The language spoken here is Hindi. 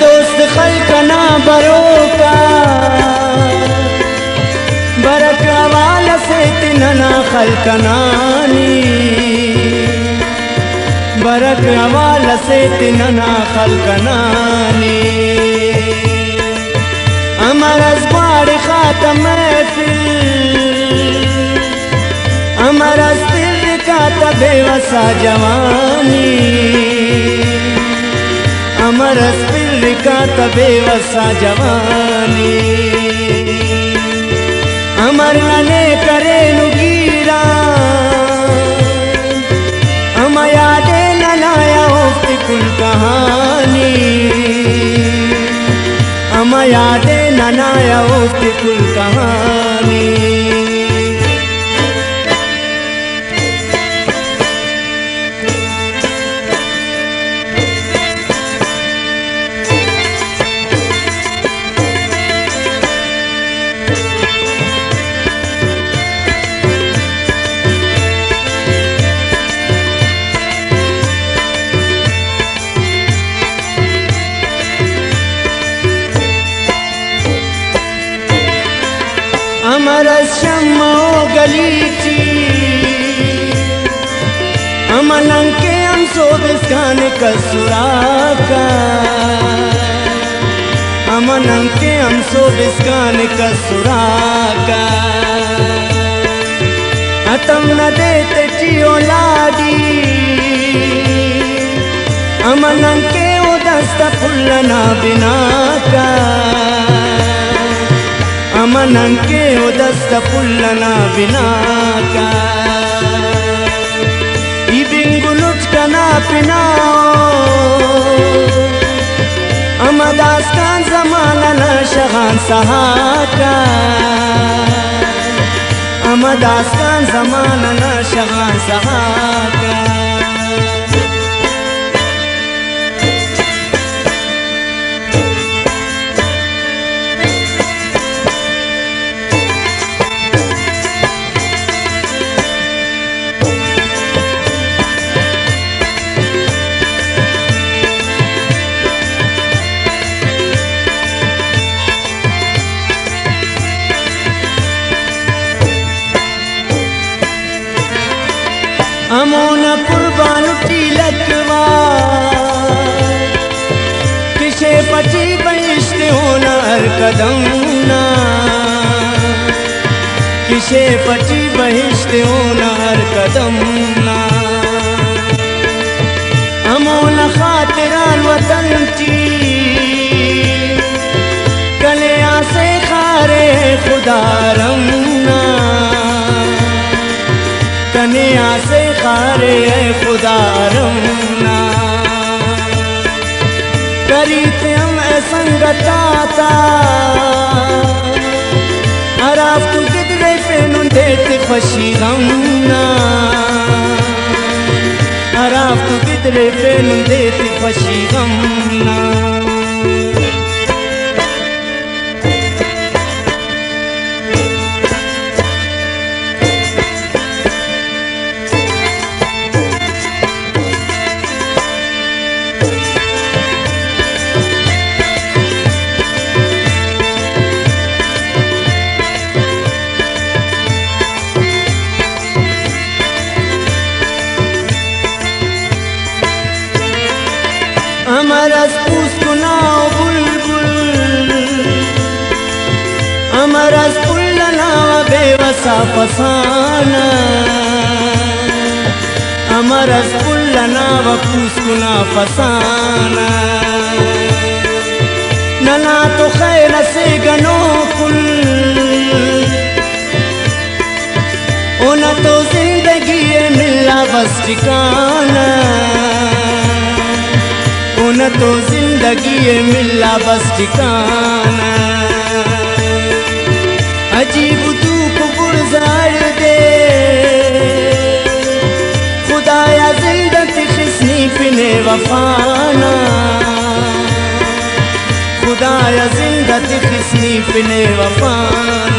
दोस्त खलकना बरोका बरक वाला से तिनना खलकनानी बरक वाला से तिनना खलकनानी अमर अज़बार खातम अमर अस्तिर का बेवसा जवानी अमर अस्तिर का बेवसा जवानी अमर नने करे नुगीरा हम यादे ननाया होती कुल कहानी हम यादे ननाया होती कुल कहानी अमर शम्मो गलीची अमलंके हम सोबिस्कान कसुराका अमलंके हम सोबिस्कान कसुराका अतम न देते चियो लाडी अमलंके उदस्ता पुल्लना बिना का अमनं के उदस्त पुल्लना बिना का इबिंगुलुट कना पिनाओ अमदास कान जमाना न शगान सहाका अमदास कान जमाना न शगान सहाका अमोना कुर्बान तिलकवा किसे पची बहिश्ते होना हर कदम ना किसे पची बहिश्ते होना हर कदम ना अमोना खातिरान वतन की कले आसे खारे खुदा रमना कनिया से खारे खुदा रमना करीते हम संगताता अराफ तू कितने फेनु देते खुशी गमना अराफ तू कितने फेनु देते खुशी गमना अमरस पुस्कुनाओ बुलबुल अमरस पुल्लनावा बेवसा फसाना अमरस पुल्लनावा पुस्कुना फसाना नना तो खैर से गनो कुल ओना तो जिंदगी मिला बस ठिकाना न तो जिंदगी मिला बस ठिकाना अजीब दुख गुजार दे खुदाया जिंदगी खिसनी पिने वफाना खुदाया जिंदगी खिसनी पिने वफाना